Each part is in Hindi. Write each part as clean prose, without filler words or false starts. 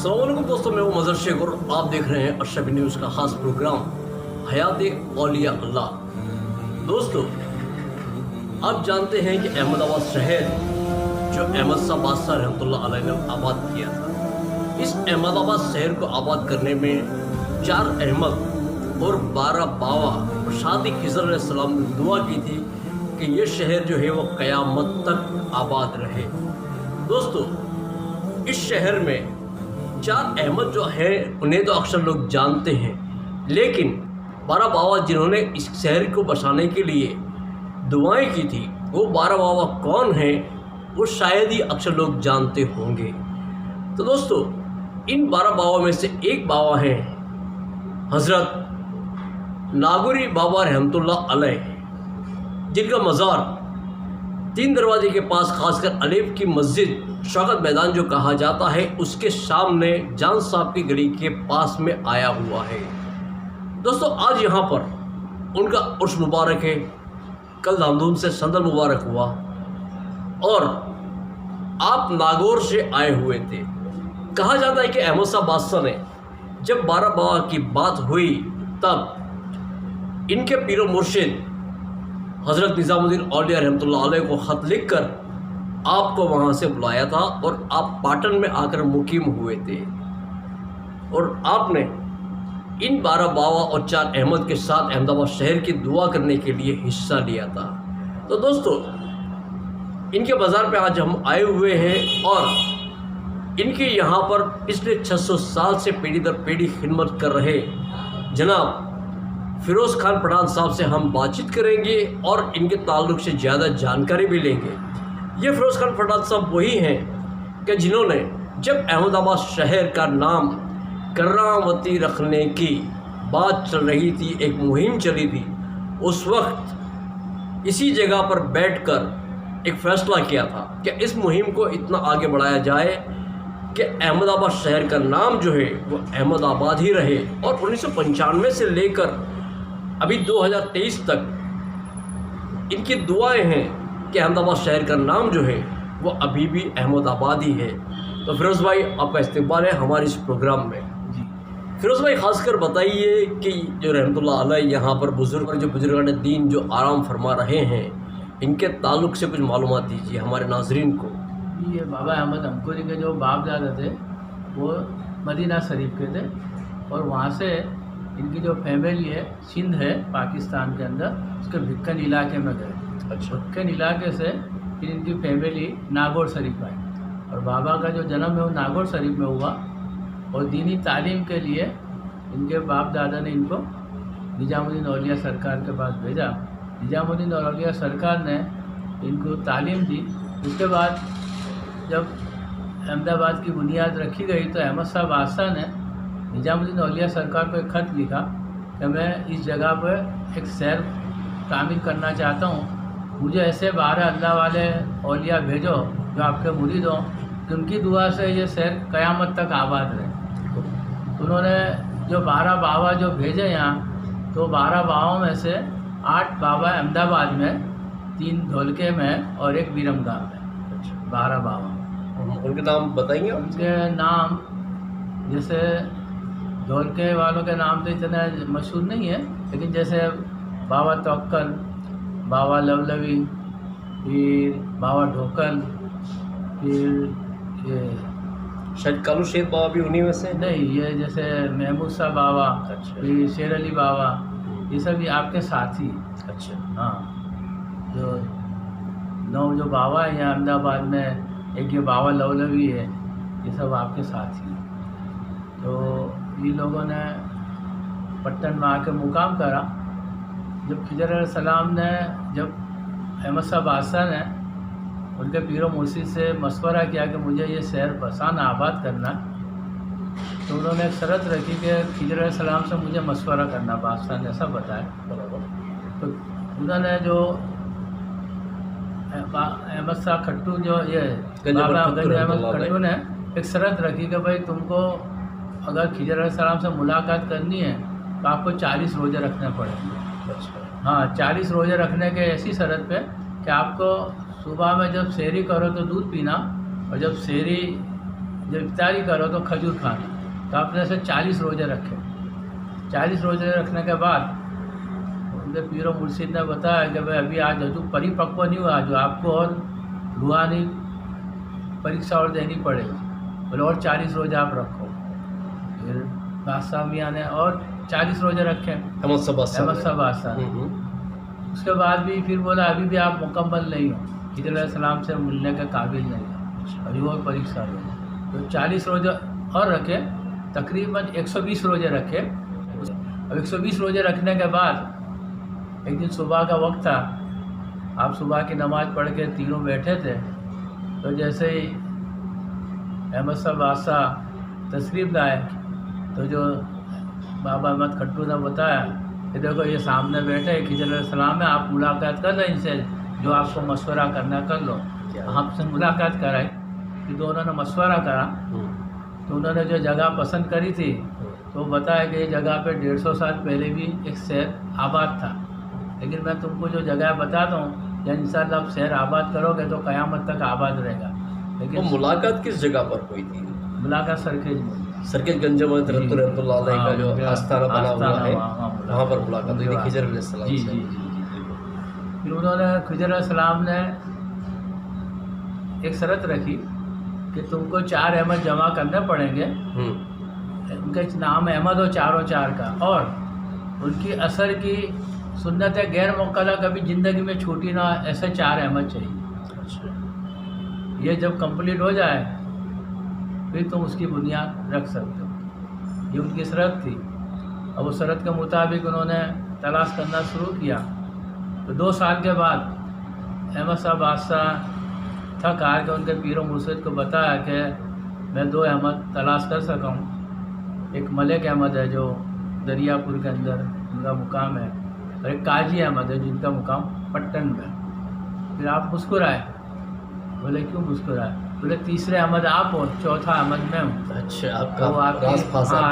अस्सलाम वालेकुम दोस्तों, मैं हूं मज़हर शेख और आप देख रहे हैं अशरफी न्यूज़ का खास प्रोग्राम हयात औलिया अल्लाह। दोस्तों, आप जानते हैं कि अहमदाबाद शहर जो अहमद शाह बादशाह रहमतुल्लाह अलैह ने आबाद किया था, इस अहमदाबाद शहर को आबाद करने में 4 अहमद और 12 बावा और शादी खिज़र अलैहिस्सलाम ने दुआ की थी कि ये शहर जो है वो क़यामत तक आबाद रहे। दोस्तों, इस शहर में 4 अहमद जो है उन्हें तो अक्सर लोग जानते हैं, लेकिन 12 बाबा जिन्होंने इस शहर को बसाने के लिए दुआएं की थी, वो 12 बाबा कौन हैं वो शायद ही अक्सर लोग जानते होंगे। तो दोस्तों, इन 12 बाबा में से एक बाबा हैं हज़रत नागौरी बाबा रहमतुल्लाह अलैह, जिनका मज़ार 3 दरवाजे के पास खासकर अलेप की मस्जिद शौकत मैदान जो कहा जाता है उसके सामने जान साहब की गली के पास में आया हुआ है। दोस्तों, आज यहाँ पर उनका उर्स मुबारक है, कल धामधूम से संदल मुबारक हुआ और आप नागौर से आए हुए थे। कहा जाता है कि अहमद शाह बादशाह ने जब 12 बाबा की बात हुई तब इनके पीरो मुर्शिद हज़रत निज़ामुद्दीन औलिया रहमतुल्लाह अलैह को ख़त लिखकर आपको वहाँ से बुलाया था और आप पाटन में आकर मुकीम हुए थे और आपने इन 12 बाबा और 4 अहमद के साथ अहमदाबाद शहर की दुआ करने के लिए हिस्सा लिया था। तो दोस्तों, इनके बाज़ार पे आज हम आए हुए हैं और इनके यहाँ पर पिछले 600 साल से पीढ़ी दर पीढ़ी खिदमत कर रहे जनाब फ़िरोज़ खान पठान साहब से हम बातचीत करेंगे और इनके ताल्लुक़ से ज़्यादा जानकारी भी लेंगे। ये फ़िरोज़ खान पठान साहब वही हैं कि जिन्होंने जब अहमदाबाद शहर का नाम कर्रावती रखने की बात चल रही थी, एक मुहिम चली थी, उस वक्त इसी जगह पर बैठकर एक फ़ैसला किया था कि इस मुहिम को इतना आगे बढ़ाया जाए कि अहमदाबाद शहर का नाम जो है वो अहमदाबाद ही रहे। और 1995 से लेकर अभी 2023 तक इनकी दुआएं हैं कि अहमदाबाद शहर का नाम जो है वो अभी भी अहमदाबाद ही है। तो फ़िरोज़ भाई, आपका इस्तकबाल है हमारे इस प्रोग्राम में। जी फ़िरोज़ भाई, ख़ासकर बताइए कि जो रहमतुल्लाह अलैह यहाँ पर बुज़ुर्गान दीन जो आराम फरमा रहे हैं, इनके ताल्लुक़ से कुछ मालूमात दीजिए हमारे नाज़रीन को। ये बाबा अहमद हमकोरी के जो बाप दादा थे वो मदीना शरीफ के थे और वहाँ से इनकी जो फैमिली है सिंध है पाकिस्तान के अंदर, उसके भिक्कन इलाके में गए। अच्छा। भिक्कन इलाके से फिर इनकी फैमिली नागौर शरीफ आई और बाबा का जो जन्म है वो नागौर शरीफ में हुआ और दीनी तालीम के लिए इनके बाप दादा ने इनको निज़ामुद्दीन औलिया सरकार के पास भेजा। निज़ामुद्दीन औलिया सरकार ने इनको तालीम दी। उसके बाद जब अहमदाबाद की बुनियाद रखी गई तो अहमद शाह बादशाह ने निज़ामुद्दीन औलिया सरकार को एक ख़त लिखा कि मैं इस जगह पर एक शहर तामीर करना चाहता हूँ, मुझे ऐसे 12 अल्लाह वाले औलिया भेजो जो आपके मुरीद हों कि उनकी दुआ से ये शहर क़यामत तक आबाद रहे। तो उन्होंने जो 12 बाबा जो भेजे यहाँ, तो 12 बाबाओं में से 8 बाबा अहमदाबाद में, 3 धोलके में और 1 बीरमगाम में। 12 बाबा। उनके नाम बताएंगे? उनके नाम जैसे धोलके वालों के नाम तो इतना मशहूर नहीं है, लेकिन जैसे बाबा तवक्कल, बाबा लवलवी, फिर बाबा ढोकल, फिर ये शायद कालू शेर बाबा भी उन्हीं में से नहीं, ये जैसे महमूद शाह बाबा, फिर शेर अली बाबा, ये सब ये आपके साथी। अच्छा। हाँ, जो 9 जो बाबा है यहाँ अहमदाबाद में, एक ये बाबा लवलवी है, ये सब आपके साथी हैं। तो ये लोगों ने पट्टन में आके मुकाम करा। जब खिज़र अलैहिस्सलाम ने, जब अहमद शाह बादशाह ने उनके पीरो मुर्शिद से मशवरा किया कि मुझे ये शहर बसाना, आबाद करना, तो उन्होंने एक शर्त रखी कि खिज़र अलैहिस्सलाम से मुझे मशवरा करना, बादशाह ने ऐसा बताया। तो उन्होंने जो अहमद शाह खट्टू जो ये बाबा गंज अहमद खट्टू ने एक शर्त रखी कि भाई तुमको अगर खिज़र अलैहिस्सलाम से मुलाकात करनी है तो आपको 40 रोज़े रखने पड़ेंगे। हाँ, 40 रोज़े रखने के ऐसी शर्त पे कि आपको सुबह में जब सहरी करो तो दूध पीना और जब सहरी जब इफ्तारी करो तो खजूर खाना। तो आपने ऐसे 40 रोज़े रखे। 40 रोज़े रखने के बाद उनके पीरो मुर्शिद ने बताया कि भाई अभी आज हजू परिपक्व नहीं हुआ, जो आपको और रूहानी परीक्षा और देनी पड़ेगी, बोले और 40 रोज़े आप रखो। फिर बादशाह मियाँ ने और 40 रोज़े रखे, अहमद साहब बादशाह ने। उसके बाद भी फिर बोला अभी भी आप मुकम्मल नहीं हो, खिज़र अलैहिस्सलाम से मिलने के काबिल नहीं हो, अभी और परीक्षा लो। तो 40 रोज़े और रखे, तकरीबन 120 रोज़े रखे। अब 120 रोज़े रखने के बाद एक दिन सुबह का वक्त था, आप सुबह की नमाज़ पढ़ के तीनों बैठे थे, तो जैसे ही अहमद साहब बादशाह तशरीफ़ लाए तो जो बाबा अहमद खट्टू ने बताया कि देखो ये सामने बैठे खिज़र अलैहिस्सलाम है, आप मुलाकात कर लो इनसे, जो आपको मशवरा करना कर लो। आपसे मुलाकात कराई, कि दोनों ने मशवरा करा। तो उन्होंने जो जगह पसंद करी थी तो बताया कि ये जगह पे 150 साल पहले भी एक शहर आबाद था, लेकिन मैं तुमको जो जगह बताता हूँ या इंशाअल्लाह आप शहर आबाद करोगे तो क़यामत तक आबाद रहेगा। लेकिन मुलाकात किस जगह पर हुई थी? मुलाकात सरखेज में, सरखेजगंज में रहमतुल्लाह अलैह का जो आस्थाना बना हुआ है, वहाँ पर मुलाकात हुई थी खिज़र अलैहिस्सलाम से। जी। फिर उन्होंने खिज़र अलैहिस्सलाम ने एक शर्त रखी कि तुमको 4 अहमद जमा करने पड़ेंगे। उनका नाम अहमद हो चारों चार का, और उनकी असर की सुन्नत गैर मुक़ल्लदा कभी ज़िंदगी में छूटी ना, ऐसे 4 अहमद चाहिए। ये जब कंप्लीट हो जाए फिर तुम उसकी बुनियाद रख सकते हो, ये उनकी शर्त थी। अब उस शर्त के मुताबिक उन्होंने तलाश करना शुरू किया। तो 2 साल के बाद अहमद साहब बादशाह थक हार के उनके पीरो मुर्शिद को बताया कि मैं 2 अहमद तलाश कर सका हूँ। एक मलिक अहमद है जो दरियापुर के अंदर उनका मुकाम है, और एक काजी अहमद है जिनका मुकाम पट्टन में। फिर आप मुस्कुराए, बोले क्यों मुस्कुराए? बोले तीसरे अहमद आप हो, चौथा अहमद मैं हूँ। अच्छा, आपका तो आपकी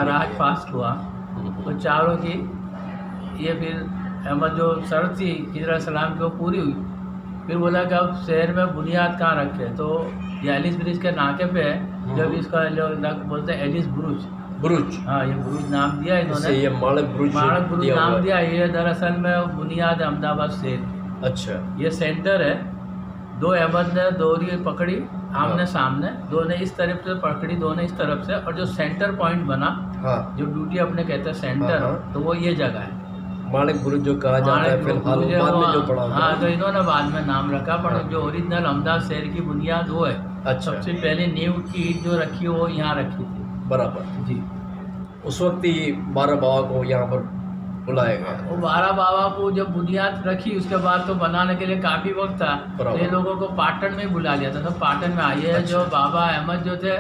राज फास्ट हुआ। तो चारों की ये फिर अहमद जो शर्त थी खिज़र अलैहिस्सलाम की वो पूरी हुई। फिर बोला कि अब शहर में बुनियाद कहाँ रखे, तो ये एलिस ब्रिज के नाके पे है, जब इसका जो बोलते हैं एलिस बुरुज, हाँ ये बुरुज नाम दिया इन्होंने, ये माणक बुरुज नाम दिया। ये दरअसल में बुनियाद अहमदाबाद शहर। अच्छा, ये सेंटर है। 2 अहमद ने डोरी पकड़ी आमने सामने, दो ने इस तरफ से पकड़ी, दो ने इस तरफ से, और जो सेंटर पॉइंट बना, जो ड्यूटी अपने कहते हैं सेंटर, तो वो ये जगह है माणक बुरुज जो कहा जाता है फिलहाल, बाद में जो पढ़ा। हाँ, तो इन्होंने बाद में नाम रखा, पर जो ओरिजिनल अहमदाबाद शहर की बुनियाद वो है। अच्छा, सबसे पहले नींव की ईंट जो रखी वो यहाँ रखी थी। बराबर जी। उस वक्त ही 12 बाबा को यहाँ पर बुलाया गया। वो 12 बाबा को जब बुनियाद रखी उसके बाद तो बनाने के लिए काफ़ी वक्त था, तो ये लोगों को पाटन में बुला लिया था। सब पाटन में आइए। अच्छा। जो बाबा अहमद जो थे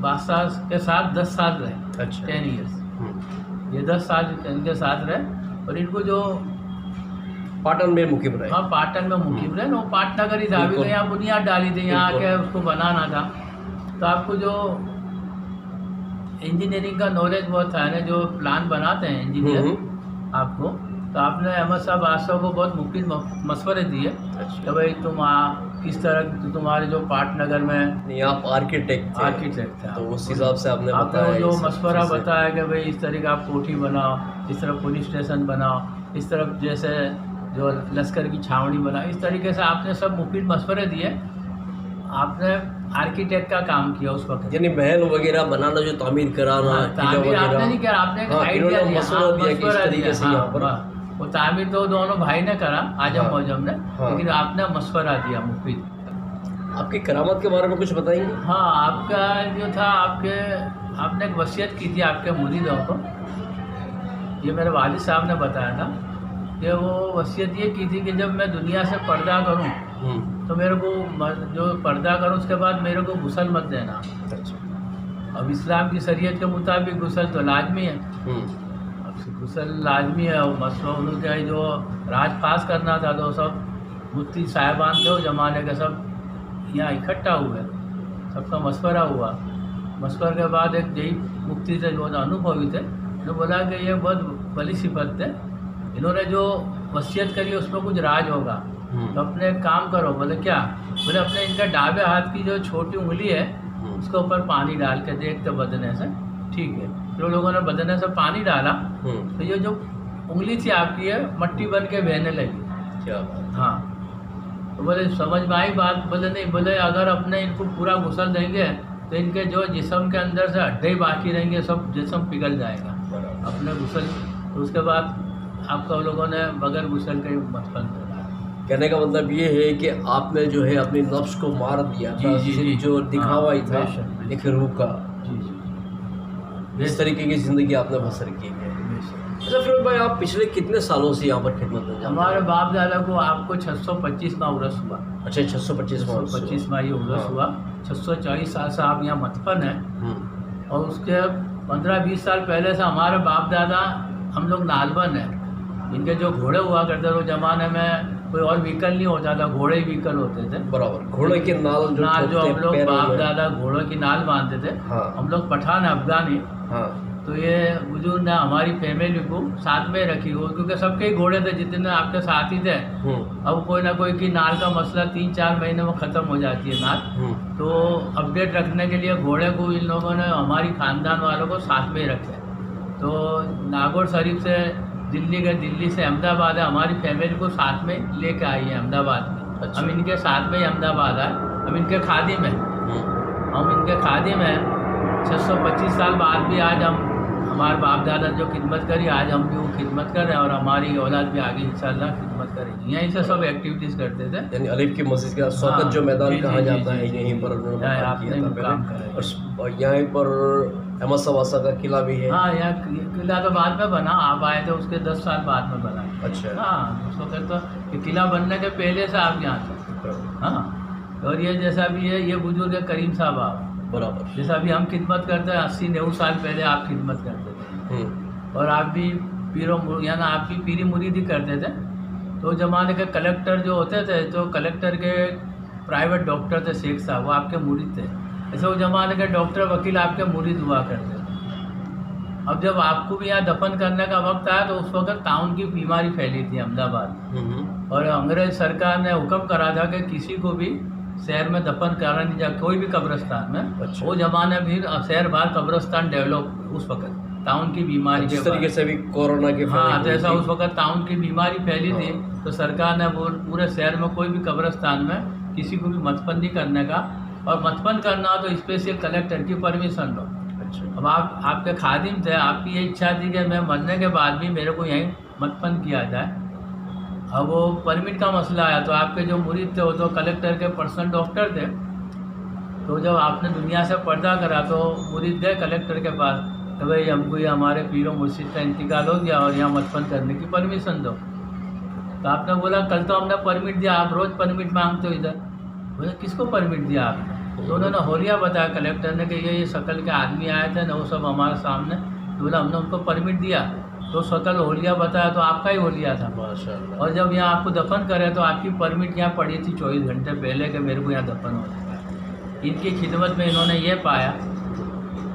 बादशाह के साथ 10 साल रहे। अच्छा। 10 ईयर्स। ये 10 साल इनके साथ रहे, और इनको जो पाटन में मुकीम रहे। हाँ, पाटन में मुकीम रहे। वो पाटनगर ही था, अभी तो यहाँ बुनियाद डाली थी, यहाँ आके उसको बनाना था। तो आपको जो इंजीनियरिंग का नॉलेज बहुत था ना, जो प्लान बनाते हैं इंजीनियर आपको, तो आपने अहमद साहब बादशाह को बहुत मुफीद मशवरे दिए। अच्छा। तो भाई तुम इस तरह तुम्हारे जो पाटनगर में आप आर्किटेक्ट थे, तो उस हिसाब से आपने जो मशवरा बताया कि भाई इस तरह का आप कोठी बनाओ, इस तरफ पुलिस स्टेशन बनाओ, इस तरफ जैसे जो लश्कर की छावनी बनाओ, इस तरीके से आपने सब मुफीद मशवरे दिए। आपने आर्किटेक्ट का काम किया उस वक्त, यानी महल वगैरह बनाना, जो तामीर कराना, तामीर आपने नहीं किया, आपने आइडिया दिया, मशवरा दिया। वो तामीर तो दोनों भाई ने करा, आजम मौजम ने, लेकिन आपने मशवरा दिया मुफीद। आपकी करामत के बारे में कुछ बताएंगे? हाँ, आपका जो था, आपने एक वसीयत की थी आपके मुरीदों को, ये मेरे वालिद साहब ने बताया था कि वो वसीयत ये की थी कि जब मैं दुनिया से पर्दा करूं तो मेरे को जो पर्दा करूं उसके बाद मेरे को गुस्ल मत देना। अच्छा। अब इस्लाम की शरीयत के मुताबिक गुस्ल तो लाजमी है। अब गुस्ल लाजमी है, और मसला उनका जो राज पास करना था, तो सब मुफ्ती साहिबान थे उस ज़माने के, सब यहाँ इकट्ठा हुए, सबका मशवरा हुआ। मशवरे के बाद एक जई मुफ्ती से जो अनुभवी थे, तो बोला कि ये बहुत बड़ी सिफत थे, इन्होंने जो वसीयत करी उसमें कुछ राज होगा, तो अपने एक काम करो। बोले क्या? बोले अपने इनका डाबे हाथ की जो छोटी उंगली है उसके ऊपर पानी डाल के देखते बदने से, ठीक है। जो लोगों ने बदने से पानी डाला तो ये जो उंगली थी आपकी है मट्टी बन के बहने लगी। क्या बात। हाँ, तो बोले समझ में आई बात। बोले नहीं, बोले अगर अपने इनको पूरा घुसल देंगे तो इनके जो जिस्म के अंदर से हड्डे ही बाकी रहेंगे, सब जिस्म पिघल जाएगा अपने घुसल। तो उसके बाद आपका लोगों ने बगैर घुसल के मथपन करा। कहने का मतलब ये है कि आपने जो है अपनी नफ्स को मार दिया था, सिर्फ जो दिखावा ही था एक रूह का। इस तरीके की ज़िंदगी आपने बसर की है। अच्छा फिरोज भाई, आप पिछले कितने सालों से यहाँ पर खिदमत में? हमारे बाप दादा को आपको 625वां उर्स हुआ। अच्छा, 625वां ये उर्स हुआ। 640 साल से आप यहाँ मथपन है। और उसके 15-20 साल पहले से हमारे बाप दादा हम लोग नालबन है। इनके जो घोड़े हुआ करते थे उस जमाने में कोई और व्हीकल नहीं होता था, घोड़े ही व्हीकल होते थे। बराबर, घोड़े के नाल जो हम लोग बाप दादा घोड़ों की नाल बांधते थे। हाँ। हम लोग पठान अफगानी। हाँ। तो ये बुजुर्ग ने हमारी फैमिली को साथ में रखी हो, क्योंकि सबके ही घोड़े थे जितने आपके साथी थे। अब कोई ना कोई की नाल का मसला 3-4 महीने में ख़त्म हो जाती है नाल। तो अपडेट रखने के लिए घोड़े को इन लोगों ने हमारी ख़ानदान वालों को साथ में ही रखे। तो नागौर शरीफ से दिल्ली गए, दिल्ली से अहमदाबाद है, हमारी फैमिली को साथ में लेके आई है अहमदाबाद में। अच्छा। हम इनके साथ में ही अहमदाबाद आए। हम इनके खादिम हैं। हम इनके खादिम हैं। 625 साल बाद भी आज हम हमारे बाप दादा जो खिदमत करी, आज हम भी वो खिदमत कर रहे हैं और हमारी औलाद भी आगे इंशाल्लाह खिदमत करेगी। यहीं से सब एक्टिविटीज़ करते थे। यानी अलीफ की मस्जिद का शौकत जो मैदान कहा जाता है, यहीं पर आपने काम करा। और यहाँ पर अहमद सवासा का किला भी है। हाँ, यहाँ किला तो बाद में बना, आप आए थे उसके 10 साल बाद में बना। अच्छा। हाँ, उस वक्त तो किला बनने के पहले से आप यहाँ थे। हाँ, और ये जैसा भी है, ये बुजुर्ग करीम साहब आप बराबर, जैसा अभी हम खिदमत करते हैं 80-90 साल पहले आप खिदमत करते थे। और आप भी यानी आप भी पीरी मुरीदी करते थे। तो ज़माने के कलेक्टर जो होते थे, तो कलेक्टर के प्राइवेट डॉक्टर थे शेख साहब, वो आपके मुरीद थे। ऐसे वो ज़माने के डॉक्टर वकील आपके मुरीद हुआ करते थे। अब जब आपको भी यहाँ दफन करने का वक्त आया तो उस वक्त ताउन की बीमारी फैली थी अहमदाबाद। और अंग्रेज सरकार ने हुक्म करा था कि किसी को भी शहर में दफन करना नहीं जा, कोई भी कब्रिस्तान में। अच्छा। वो जमाने भी शहर बाहर कब्रिस्तान डेवलप उस वक्त ताउन की बीमारी जिस तरीके से भी कोरोना के। हाँ, जैसा उस वक्त ताउन की बीमारी फैली थी तो सरकार ने वो पूरे शहर में कोई भी कब्रिस्तान में किसी को भी मदफन नहीं करने का, और मदफन करना हो तो स्पेशल कलेक्टर की परमिशन लो। अच्छा। अब आपके खादिम थे, आपकी ये इच्छा थी कि मैं मरने के बाद भी मेरे को यहीं मदफन किया जाए। अब वो परमिट का मसला आया तो आपके जो मुरीद थे वो तो कलेक्टर के पर्सनल डॉक्टर थे। तो जब आपने दुनिया से पर्दा करा तो मुरीद गए कलेक्टर के पास, तो भाई हमको ये हमारे पीरों मुर्शिद का इंतकाल हो गया और यहाँ मदफन करने की परमिशन दो। तो आपने बोला कल तो हमने परमिट दिया, आप रोज़ परमिट मांगते हो इधर। बोले किसको परमिट दिया आपने? तो उन्होंने होलिया बताया कलेक्टर ने कि ये शक्ल के आदमी आए थे ना, वो सब हमारे सामने। तो बोला हमने उनको परमिट दिया, तो शक्ल होलिया बताया तो आपका ही होलिया था। माशाअल्लाह। और जब यहाँ आपको दफन करे तो आपकी परमिट यहाँ पड़ी थी 24 घंटे पहले कि मेरे को यहाँ दफन हो जाएगा। इनकी खिदमत में इन्होंने ये पाया।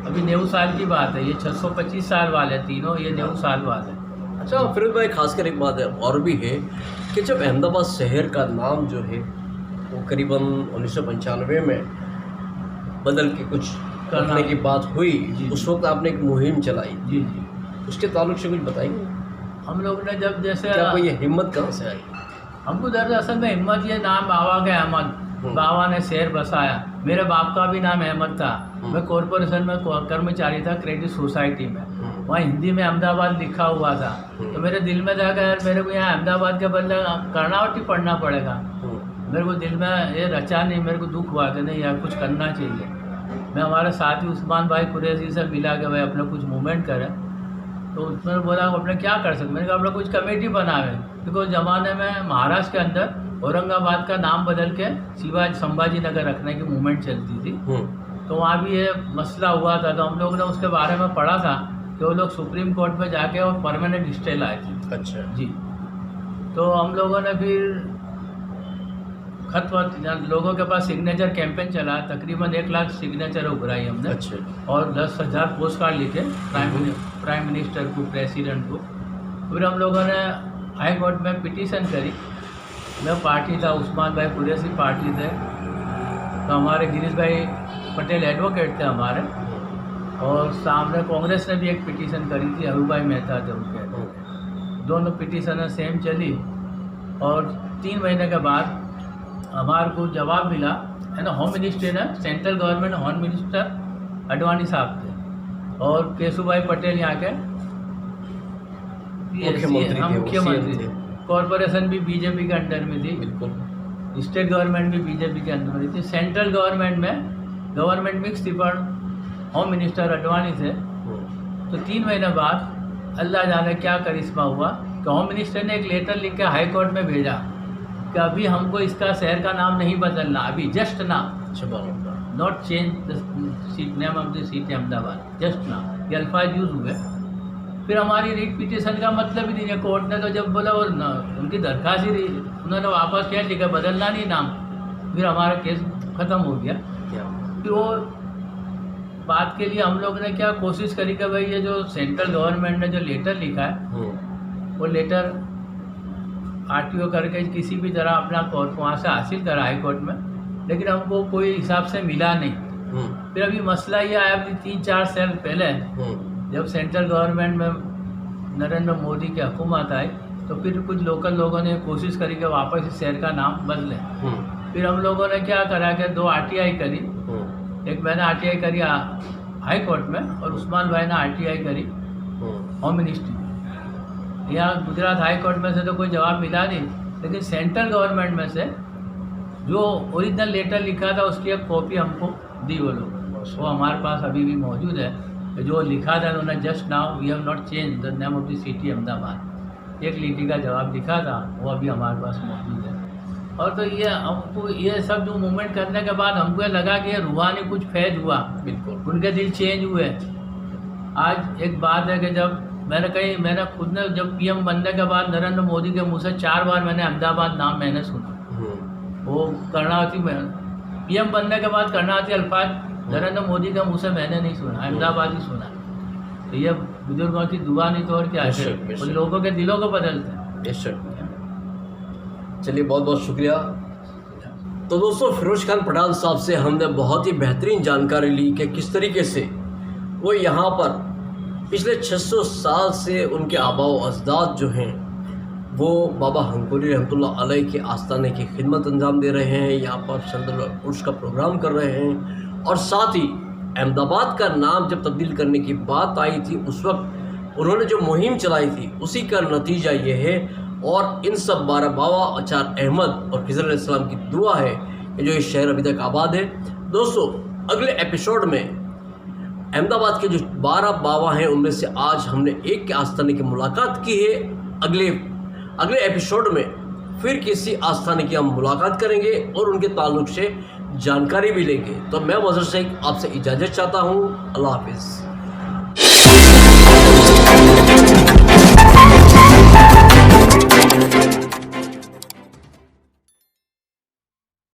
अभी 90 साल की बात है, ये 625 साल वाले तीनों, ये 90 साल वाले। अच्छा फिरोज भाई, खासकर एक बात है और भी है कि जब अहमदाबाद शहर का नाम जो है वो करीबन 1995 में बदल के कुछ करने की बात हुई, उस वक्त आपने एक मुहिम चलाई। जी। उसके ताल्लुक से कुछ बताइए। हम लोग ने जब जैसे क्या कोई ये हिम्मत कहाँ से आई? हमको दरअसल में हिम्मत, ये नाम बाबा का अहमद, बाबा ने शहर बसाया। मेरे बाप का भी नाम अहमद था। मैं कॉरपोरेशन में कर्मचारी था क्रेडिट सोसाइटी में। वहाँ हिंदी में अहमदाबाद लिखा हुआ था। तो मेरे दिल में था कि यार मेरे को यहाँ अहमदाबाद के बदले कर्नावटी पढ़ना पड़ेगा। मेरे को दिल में ये रचा नहीं, मेरे को दुख हुआ कि नहीं यार कुछ करना चाहिए। मैं हमारे साथी उस्मान भाई कुरैशी से मिला कि भाई अपना कुछ मूवमेंट करें। तो उसने बोला अपने क्या कर सकते। मैंने कहा अपना कुछ कमेटी बनावे, क्योंकि उस ज़माने में महाराष्ट्र के अंदर औरंगाबाद का नाम बदल के संभाजी नगर रखने की मूवमेंट चलती थी। तो वहाँ भी ये मसला हुआ था। तो हम लोग ने उसके बारे में पढ़ा था कि वो लोग सुप्रीम कोर्ट में जाके और परमानेंट स्टे लाए थे। अच्छा जी। तो हम लोगों ने फिर खत लोगों के पास सिग्नेचर कैंपेन चला, तकरीबन 1 लाख सिग्नेचर उभराई हमने। अच्छा। और 10,000 पोस्ट कार्ड लिखे प्राइम मिनिस्टर को, प्रेसिडेंट को। फिर हम लोगों ने हाई कोर्ट में पिटीशन करी। मैं पार्टी था, उस्मान भाई कुरैशी पार्टी थे, तो हमारे गिरीश भाई पटेल एडवोकेट थे हमारे, और सामने कांग्रेस ने भी एक पिटीशन करी थी, अहूभाई मेहता थे उनके। दोनों पिटीशन सेम चली और 3 महीने के बाद हमारे को जवाब मिला है ना। होम मिनिस्ट्री ने, central government home minister Advani साहब थे और केशुभाई पटेल यहाँ के मुख्यमंत्री थे। कॉरपोरेशन भी बीजेपी के अंडर में थी, बिल्कुल। स्टेट गवर्नमेंट भी बीजेपी के अंडर में थी। सेंट्रल गवर्नमेंट में गवर्नमेंट मिक्स थी पर होम मिनिस्टर अडवाणी थे। तो 3 महीने बाद अल्लाह जाने क्या करिश्मा हुआ कि होम मिनिस्टर ने एक लेटर लिख के हाई कोर्ट में भेजा कि अभी हमको इसका शहर का नाम नहीं बदलना, अभी जस्ट नाम, not change the name of the city Ahmedabad, just नाम, ये अल्फाज यूज़ हुए। फिर हमारी रिट पिटीशन का मतलब ही नहीं है। कोर्ट ने तो जब बोला और उनकी दरख्वास्त ही उन्होंने वापस क्या लिखा, बदलना नहीं नाम, फिर हमारा केस ख़त्म हो गया। फिर वो बात के लिए हम लोग ने क्या कोशिश करी कि भाई ये जो सेंट्रल गवर्नमेंट ने जो लेटर लिखा है वो लेटर RTO करके किसी भी तरह अपना कोर्ट वहाँ से हासिल करा हाई कोर्ट में, लेकिन हमको कोई हिसाब से मिला नहीं। फिर अभी मसला ये आया, अभी 3-4 साल पहले जब सेंट्रल गवर्नमेंट में नरेंद्र मोदी की हुकूमत आई तो फिर कुछ लोकल लोगों ने कोशिश करी कि वापस इस शहर का नाम बदलें। फिर हम लोगों ने क्या करा कि 2 RTI करी, एक मैंने RTI करी हाई कोर्ट में और उस्मान भाई ने RTI करी होम मिनिस्ट्री। यहाँ गुजरात हाई कोर्ट में से तो कोई जवाब मिला नहीं, लेकिन सेंट्रल गवर्नमेंट में से जो ओरिजिनल लेटर लिखा था उसकी एक कॉपी हमको दी वो लोग, वो हमारे पास अभी भी मौजूद है। जो लिखा था उन्होंने, just now we have not change the name of the city Ahmedabad, एक लिखी का जवाब लिखा था, वो अभी हमारे पास मौजूद है। और तो ये हमको ये सब जो मूवमेंट करने के बाद हमको ये लगा कि ये रूहानी कुछ फैज हुआ, बिल्कुल उनके दिल चेंज हुए। आज एक बात है कि जब मैंने खुद ने जब PM बनने के बाद नरेंद्र मोदी के मुँह से 4 बार मैंने अहमदाबाद नाम मैंने सुना। वो कर्णावती में PM बनने के बाद कर्णावती अल्फाज नरेंद्र मोदी के मुँह से मैंने नहीं सुना, अहमदाबाद ही सुना। तो ये बुजुर्गों की दुआ नहीं तो और क्या है, उन लोगों के दिलों को बदलते हैं। चलिए बहुत बहुत शुक्रिया। तो दोस्तों, फिरोज खान पठान साहब से हमने बहुत ही बेहतरीन जानकारी ली कि किस तरीके से वो यहाँ पर पिछले 600 साल से उनके आबाओ अजदाद जो हैं वो बाबा हंकोरी रहमतुल्लाह अलैह के आस्थाने की खिदमत अंजाम दे रहे हैं, यहाँ पर शरदुल उर्स का प्रोग्राम कर रहे हैं। और साथ ही अहमदाबाद का नाम जब तब्दील करने की बात आई थी उस वक्त उन्होंने जो मुहिम चलाई थी उसी का नतीजा ये है। और इन सब 12 बाबा अचार अहमद और खिज़र अलैहिस्सलाम की दुआ है कि जो ये शहर अभी तक आबाद है। दोस्तों, अगले एपिसोड में अहमदाबाद के जो 12 बाबा हैं उनमें से आज हमने एक के आस्थाने की मुलाकात की है। अगले एपिसोड में फिर किसी आस्थाने की हम मुलाकात करेंगे और उनके ताल्लुक़ से जानकारी भी लेंगे। तो मैं मज़हर शेख आपसे इजाज़त चाहता हूँ। अल्लाह हाफिज़।